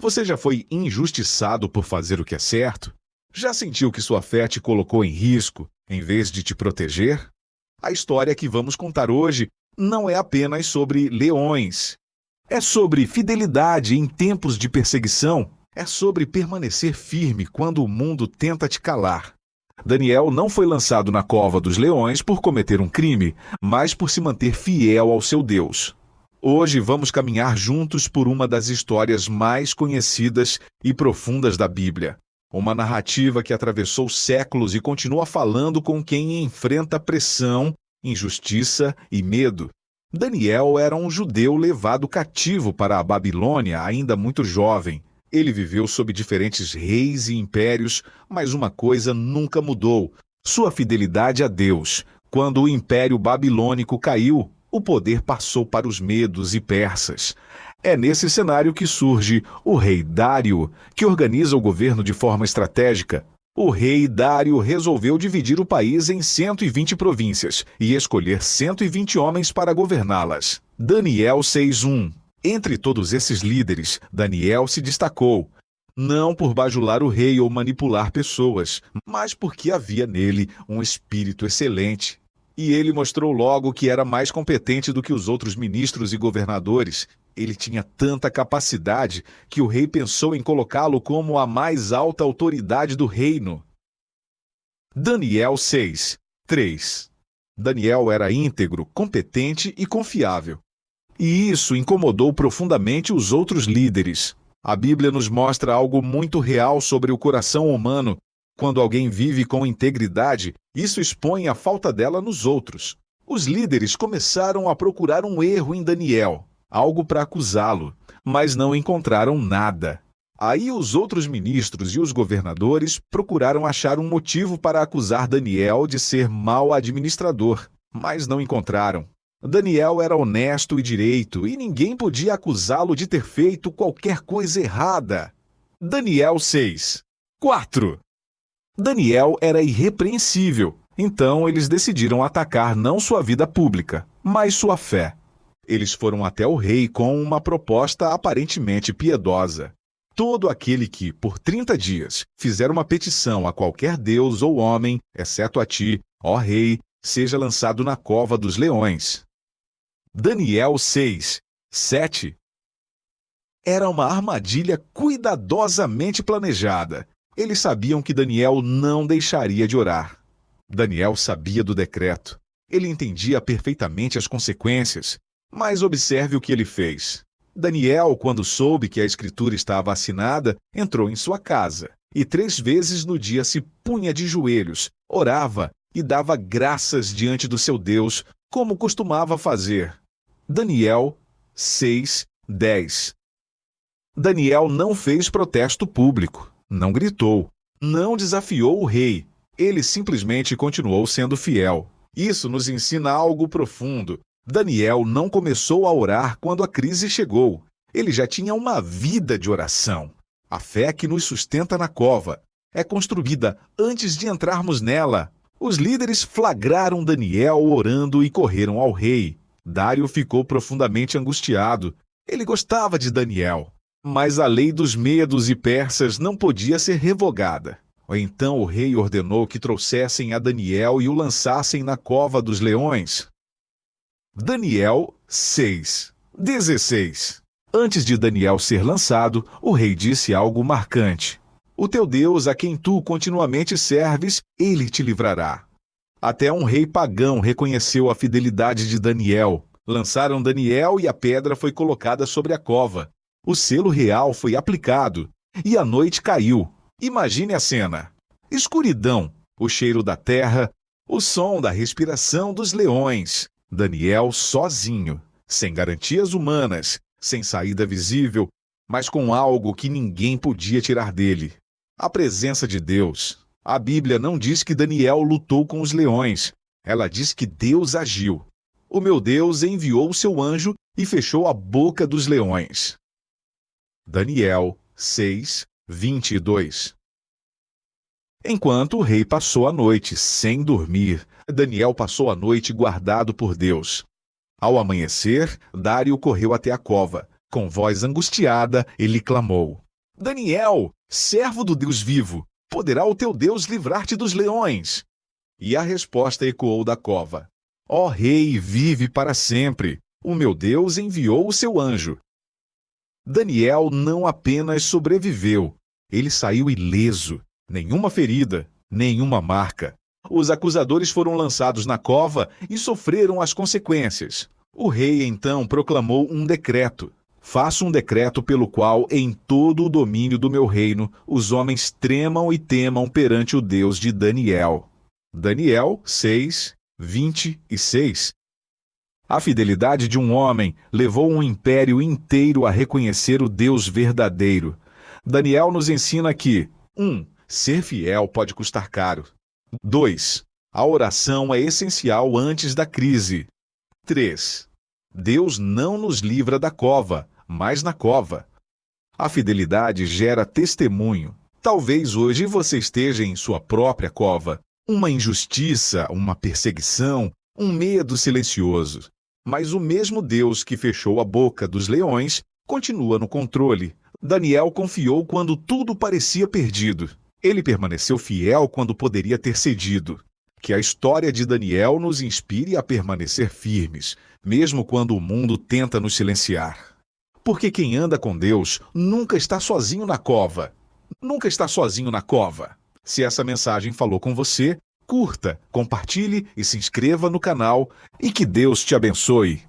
Você já foi injustiçado por fazer o que é certo? Já sentiu que sua fé te colocou em risco, em vez de te proteger? A história que vamos contar hoje não é apenas sobre leões. É sobre fidelidade em tempos de perseguição. É sobre permanecer firme quando o mundo tenta te calar. Daniel não foi lançado na cova dos leões por cometer um crime, mas por se manter fiel ao seu Deus. Hoje vamos caminhar juntos por uma das histórias mais conhecidas e profundas da Bíblia. Uma narrativa que atravessou séculos e continua falando com quem enfrenta pressão, injustiça e medo. Daniel era um judeu levado cativo para a Babilônia ainda muito jovem. Ele viveu sob diferentes reis e impérios, mas uma coisa nunca mudou: sua fidelidade a Deus. Quando o Império Babilônico caiu, o poder passou para os medos e persas. É nesse cenário que surge o rei Dário, que organiza o governo de forma estratégica. O rei Dário resolveu dividir o país em 120 províncias e escolher 120 homens para governá-las. Daniel 6:1. Entre todos esses líderes, Daniel se destacou, não por bajular o rei ou manipular pessoas, mas porque havia nele um espírito excelente. E ele mostrou logo que era mais competente do que os outros ministros e governadores. Ele tinha tanta capacidade que o rei pensou em colocá-lo como a mais alta autoridade do reino. Daniel 6:3. Daniel era íntegro, competente e confiável. E isso incomodou profundamente os outros líderes. A Bíblia nos mostra algo muito real sobre o coração humano. Quando alguém vive com integridade, isso expõe a falta dela nos outros. Os líderes começaram a procurar um erro em Daniel, algo para acusá-lo, mas não encontraram nada. Aí os outros ministros e os governadores procuraram achar um motivo para acusar Daniel de ser mau administrador, mas não encontraram. Daniel era honesto e direito, e ninguém podia acusá-lo de ter feito qualquer coisa errada. Daniel 6:4. Daniel era irrepreensível, então eles decidiram atacar não sua vida pública, mas sua fé. Eles foram até o rei com uma proposta aparentemente piedosa. Todo aquele que, por 30 dias, fizer uma petição a qualquer deus ou homem, exceto a ti, ó rei, seja lançado na cova dos leões. Daniel 6:7. Era uma armadilha cuidadosamente planejada. Eles sabiam que Daniel não deixaria de orar. Daniel sabia do decreto. Ele entendia perfeitamente as consequências. Mas observe o que ele fez. Daniel, quando soube que a escritura estava assinada, entrou em sua casa e 3 vezes no dia se punha de joelhos, orava e dava graças diante do seu Deus, como costumava fazer. Daniel 6:10. Daniel não fez protesto público, não gritou, não desafiou o rei. Ele simplesmente continuou sendo fiel. Isso nos ensina algo profundo. Daniel não começou a orar quando a crise chegou. Ele já tinha uma vida de oração. A fé que nos sustenta na cova é construída antes de entrarmos nela. Os líderes flagraram Daniel orando e correram ao rei. Dário ficou profundamente angustiado. Ele gostava de Daniel, mas a lei dos medos e persas não podia ser revogada. Então o rei ordenou que trouxessem a Daniel e o lançassem na cova dos leões. Daniel 6:16. Antes de Daniel ser lançado, o rei disse algo marcante: o teu Deus, a quem tu continuamente serves, ele te livrará. Até um rei pagão reconheceu a fidelidade de Daniel. Lançaram Daniel e a pedra foi colocada sobre a cova. O selo real foi aplicado e a noite caiu. Imagine a cena: escuridão, o cheiro da terra, o som da respiração dos leões. Daniel sozinho, sem garantias humanas, sem saída visível, mas com algo que ninguém podia tirar dele: a presença de Deus. A Bíblia não diz que Daniel lutou com os leões. Ela diz que Deus agiu. O meu Deus enviou o seu anjo e fechou a boca dos leões. Daniel 6:22. Enquanto o rei passou a noite sem dormir, Daniel passou a noite guardado por Deus. Ao amanhecer, Dário correu até a cova. Com voz angustiada, ele clamou: Daniel, servo do Deus vivo, poderá o teu Deus livrar-te dos leões? E a resposta ecoou da cova: Ó rei, vive para sempre. O meu Deus enviou o seu anjo. Daniel não apenas sobreviveu, ele saiu ileso. Nenhuma ferida, nenhuma marca. Os acusadores foram lançados na cova e sofreram as consequências. O rei então proclamou um decreto: faço um decreto pelo qual, em todo o domínio do meu reino, os homens tremam e temam perante o Deus de Daniel. Daniel 6, 26. A fidelidade de um homem levou um império inteiro a reconhecer o Deus verdadeiro. Daniel nos ensina que 1. Ser fiel pode custar caro. 2. A oração é essencial antes da crise. 3. Deus não nos livra da cova, mas na cova. A fidelidade gera testemunho. Talvez hoje você esteja em sua própria cova. Uma injustiça, uma perseguição, um medo silencioso. Mas o mesmo Deus que fechou a boca dos leões continua no controle. Daniel confiou quando tudo parecia perdido. Ele permaneceu fiel quando poderia ter cedido. Que a história de Daniel nos inspire a permanecer firmes, mesmo quando o mundo tenta nos silenciar. Porque quem anda com Deus nunca está sozinho na cova. Nunca está sozinho na cova. Se essa mensagem falou com você, curta, compartilhe e se inscreva no canal. E que Deus te abençoe.